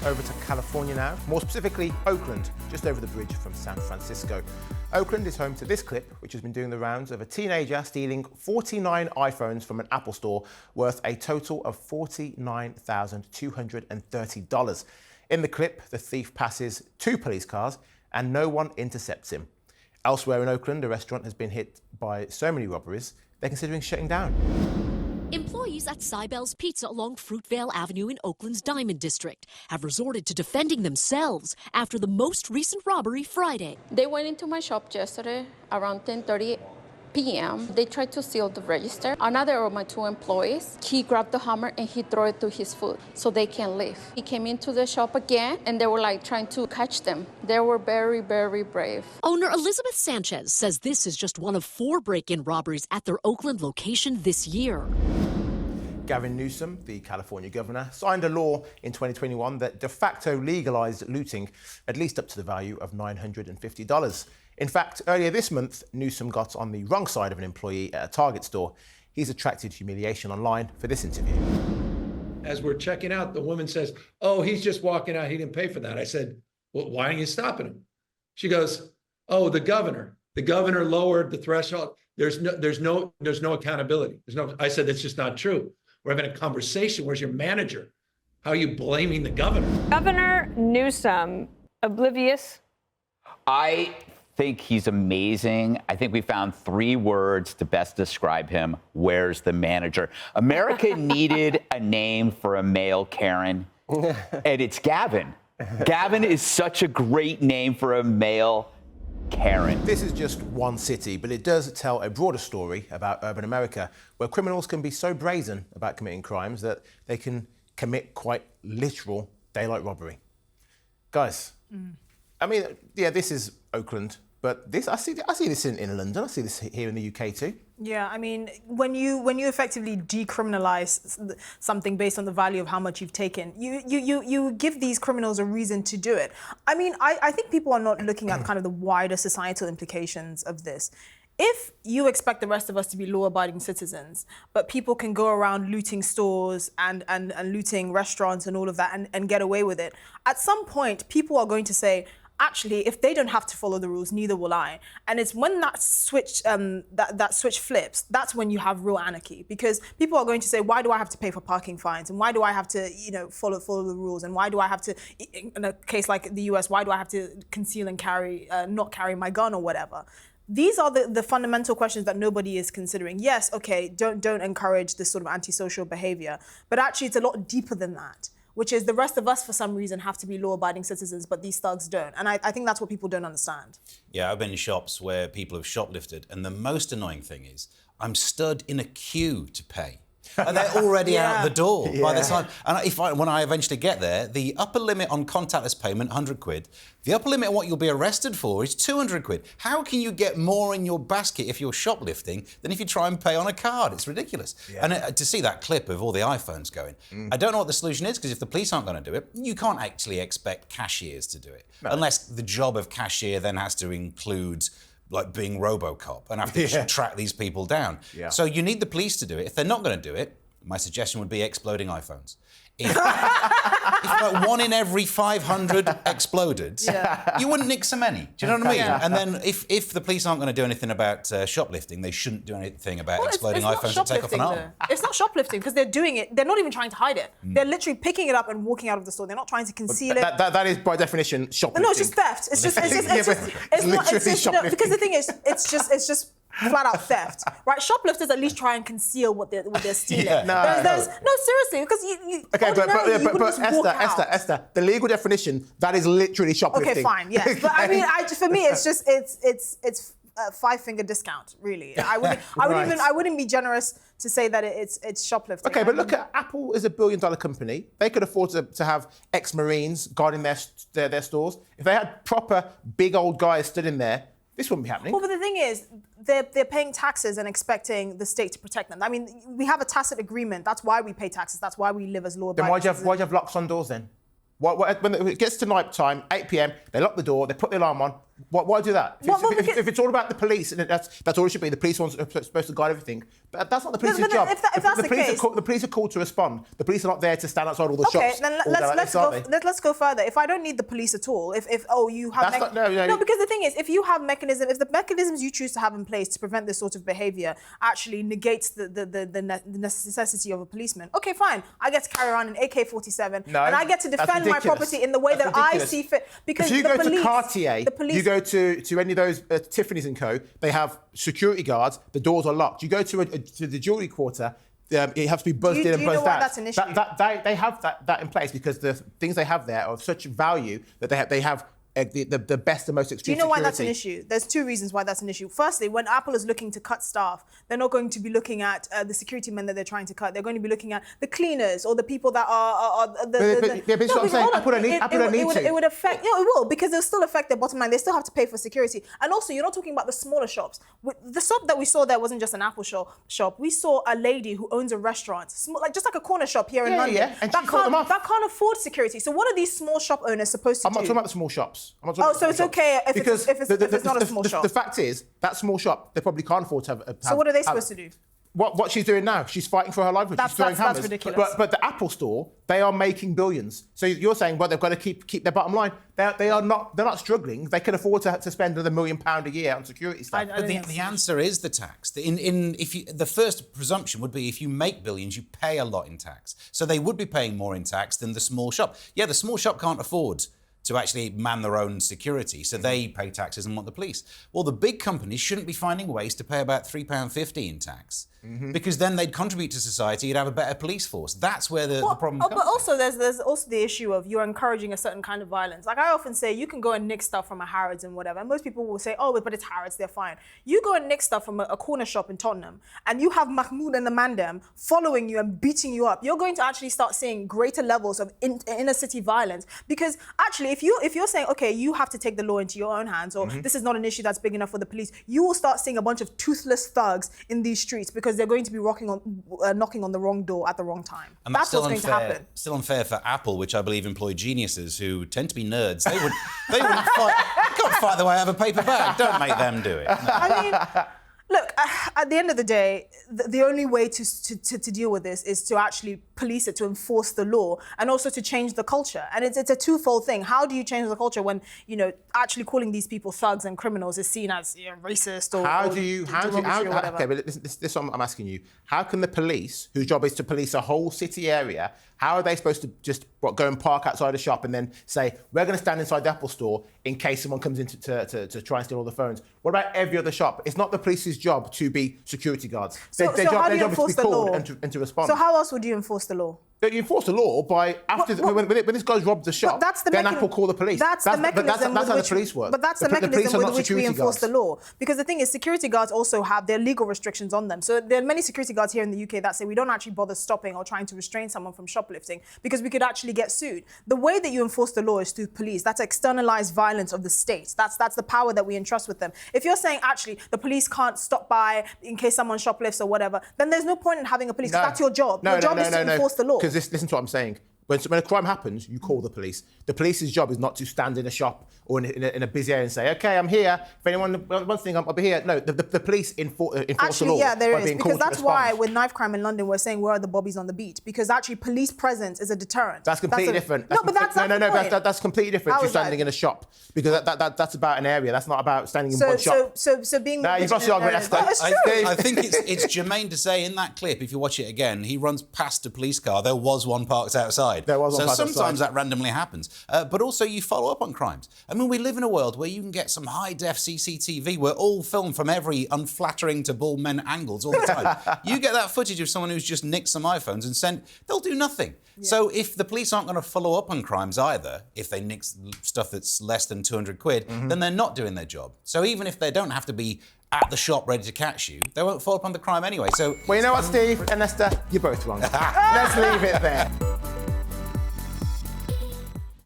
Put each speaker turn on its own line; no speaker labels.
over to California now, more specifically Oakland, just over the bridge from San Francisco. Oakland is home to this clip, which has been doing the rounds of a teenager stealing 49 iPhones from an Apple store worth a total of $49,230. In the clip, the thief passes 2 police cars and no one intercepts him. Elsewhere in Oakland, a restaurant has been hit by so many robberies, they're considering shutting down.
Employees at Cybell's Pizza along Fruitvale Avenue in Oakland's Diamond District have resorted to defending themselves after the most recent robbery Friday.
They went into my shop yesterday around 10:30 p.m. They tried to steal the register. Another of my 2 employees, he grabbed the hammer and he threw it to his foot so they can leave. He came into the shop again and they were like trying to catch them. They were very, very brave.
Owner Elizabeth Sanchez says this is just one of 4 break-in robberies at their Oakland location this year.
Gavin Newsom, the California governor, signed a law in 2021 that de facto legalized looting, at least up to the value of $950. In fact, earlier this month, Newsom got on the wrong side of an employee at a Target store. He's attracted humiliation online for this interview.
As we're checking out, the woman says, "Oh, he's just walking out. He didn't pay for that." I said, "Well, why aren't you stopping him?" She goes, "Oh, the governor lowered the threshold. There's no accountability. I said, "That's just not true. We're having a conversation. Where's your manager? How are you blaming the governor?"
Governor Newsom, oblivious?
I think he's amazing. I think we found 3 words to best describe him. Where's the manager? America needed a name for a male Karen, and it's Gavin. Gavin is such a great name for a male Karen.
This is just one city, but it does tell a broader story about urban America, where criminals can be so brazen about committing crimes that they can commit quite literal daylight robbery. Guys, I mean, yeah, this is Oakland, but I see this in London. I see this here in the UK too.
Yeah, I mean, when you effectively decriminalize something based on the value of how much you've taken, you give these criminals a reason to do it. I mean, I think people are not looking at kind of the wider societal implications of this. If you expect the rest of us to be law-abiding citizens, but people can go around looting stores and looting restaurants and all of that and get away with it, at some point, people are going to say, actually, if they don't have to follow the rules, neither will I. And it's when that switch that switch flips, that's when you have real anarchy. Because people are going to say, why do I have to pay for parking fines? And why do I have to, follow the rules? And why do I have to, in a case like the US, why do I have to conceal and not carry my gun or whatever? These are the fundamental questions that nobody is considering. Yes, okay, don't encourage this sort of antisocial behavior. But actually, it's a lot deeper than that, which is the rest of us, for some reason, have to be law-abiding citizens, but these thugs don't. And I think that's what people don't understand.
Yeah, I've been in shops where people have shoplifted, and the most annoying thing is I'm stood in a queue to pay. And they're already out the door by the time. And when I eventually get there, the upper limit on contactless payment, 100 quid. The upper limit of what you'll be arrested for is 200 quid. How can you get more in your basket if you're shoplifting than if you try and pay on a card? It's ridiculous. Yeah. And to see that clip of all the iPhones going, I don't know what the solution is, because if the police aren't going to do it, you can't actually expect cashiers to do it. No. Unless the job of cashier then has to include like being RoboCop and have to track these people down. Yeah. So you need the police to do it. If they're not going to do it, my suggestion would be exploding iPhones. If like 1 in every 500 exploded, you wouldn't nick so many. Do you know what I mean? Yeah. And then if the police aren't going to do anything about shoplifting, they shouldn't do anything about exploding iPhones that take off an arm.
It's not shoplifting, because they're doing it. They're not even trying to hide it. They're literally picking it up and walking out of the store. They're not trying to conceal it.
That is, by definition, shoplifting.
No, it's just theft. It's shoplifting. Because the thing is, it's just flat out theft, right? Shoplifters at least try and conceal what they're stealing. No, seriously, because you. Okay, but
Esther, the legal definition, that is literally shoplifting.
Okay, fine, yes, but I mean, for me, it's just it's a 5-finger discount, really. I wouldn't be generous to say that it's shoplifting.
Okay, but look at Apple is a $1 billion company. They could afford to have ex-Marines guarding their stores. If they had proper big old guys stood in there, this wouldn't be happening.
Well, but the thing is, they're paying taxes and expecting the state to protect them. I mean, we have a tacit agreement. That's why we pay taxes. That's why we live as law-abiding citizens.
Then why do you have locks on doors then? When it gets to night time, 8 p.m, they lock the door, they put the alarm on, Why do that?
Well,
If it's all about the police, and that's all it should be. The police are supposed to guide everything, but that's not the police's job.
If that's the case,
the police are called to respond. The police are not there to stand outside all the shops.
Okay, then let's go further. If I don't need the police at all, if you have because the thing is, if you have if the mechanisms you choose to have in place to prevent this sort of behaviour actually negates the necessity of a policeman, okay, fine. I get to carry around an AK-47 and I get to defend my property in the way that I see fit. Because
if you go to Cartier, you go to any of those Tiffany's and Co. They have security guards. The doors are locked. You go to the jewellery quarter. It has to be buzzed in and buzzed out.
That's an issue?
They have that in place because the things they have there are of such value that they have the best and most extreme security.
Do you know why that's an issue? There's two reasons why that's an issue. Firstly, when Apple is looking to cut staff, they're not going to be looking at the security men that they're trying to cut. They're going to be looking at the cleaners or the people that are
but that's what I'm saying. Apple don't need to.
It would affect, it will, because it'll still affect their bottom line. They still have to pay for security. And also, you're not talking about the smaller shops. The shop that we saw there wasn't just an Apple shop. We saw a lady who owns a restaurant, just like a corner shop here in London.
Yeah. And
that can't afford security. So what are these small shop owners supposed to do?
I'm not talking about the small shops.
So it's okay if it's not a small shop.
The fact is, that small shop, they probably can't afford to have.
So what are they supposed to do?
What she's doing now, she's fighting for her livelihood. She's throwing hammers.
That's ridiculous.
But the Apple store, they are making billions. So you're saying, well, they've got to keep their bottom line. They're not struggling. They can afford to spend another £1 million a year on security stuff.
But the answer is the tax. The first presumption would be if you make billions, you pay a lot in tax. So they would be paying more in tax than the small shop. Yeah, the small shop can't afford to actually man their own security, so they pay taxes and want the police. Well, the big companies shouldn't be finding ways to pay about £3.50 in tax, because then they'd contribute to society, you'd have a better police force. That's where the problem comes.
But also, there's also the issue of you're encouraging a certain kind of violence. Like I often say, you can go and nick stuff from a Harrods and whatever, and most people will say, oh, but it's Harrods, they're fine. You go and nick stuff from a corner shop in Tottenham, and you have Mahmoud and the Mandem following you and beating you up. You're going to actually start seeing greater levels of inner city violence, because actually, if you're saying, okay, you have to take the law into your own hands, or this is not an issue that's big enough for the police, you will start seeing a bunch of toothless thugs in these streets because they're going to be knocking on the wrong door at the wrong time.
And
that's what's going to happen.
Still unfair for Apple, which I believe employ geniuses who tend to be nerds. They wouldn't fight. You can't fight the way out of a paper bag. Don't make them do it. No.
I mean, look, at the end of the day, the only way to deal with this is to actually police it, to enforce the law, and also to change the culture. And it's a twofold thing. How do you change the culture when, actually calling these people thugs and criminals is seen as racist or whatever?
Okay, but this one I'm asking you. How can the police, whose job is to police a whole city area, how are they supposed to just go and park outside a shop and then say, we're going to stand inside the Apple store in case someone comes in to try and steal all the phones? What about every other shop? It's not the police's job to be security guards. Their job is to be called and to respond.
So how else would you enforce the law?
You enforce the law by when this guy's robbed the shop, then Apple call the police.
That's the mechanism.
That's how the police work.
But that's the mechanism with which we enforce the law. Because the thing is, security guards also have their legal restrictions on them. So there are many security guards here in the UK that say we don't actually bother stopping or trying to restrain someone from shoplifting because we could actually get sued. The way that you enforce the law is through police. That's externalized violence of the state. That's the power that we entrust with them. If you're saying actually the police can't stop by in case someone shoplifts or whatever, then there's no point in having a police. No. That's your job. Your job is to enforce the law.
Because listen to what I'm saying. When a crime happens, you call the police. The police's job is not to stand in a shop or in a busy area and say, okay, I'm here. If anyone wants anything, I'll be here. No, the police enforce the law.
Actually, yeah, there is. Because that's why with knife crime in London, we're saying where are the bobbies on the beat? Because actually police presence is a deterrent.
That's completely different. That's completely different to standing in a shop. Because that's about an area. That's not about standing in one shop.
So being...
No, you've lost the argument, Esther.
I think it's germane to say in that clip, if you watch it again, he runs past a police car. There was one parked outside.
There was one parked outside.
Sometimes that randomly happens. But also you follow up on crimes. I mean, we live in a world where you can get some high-def CCTV where all filmed from every unflattering to bald men angles all the time. You get that footage of someone who's just nicked some iPhones and sent, they'll do nothing. Yeah. So if the police aren't going to follow up on crimes either, if they nick stuff that's less than 200 quid, then they're not doing their job. So even if they don't have to be at the shop ready to catch you, they won't follow up on the crime anyway. So,
well, you know what, Steve and Esther? You're both wrong. Let's leave it there.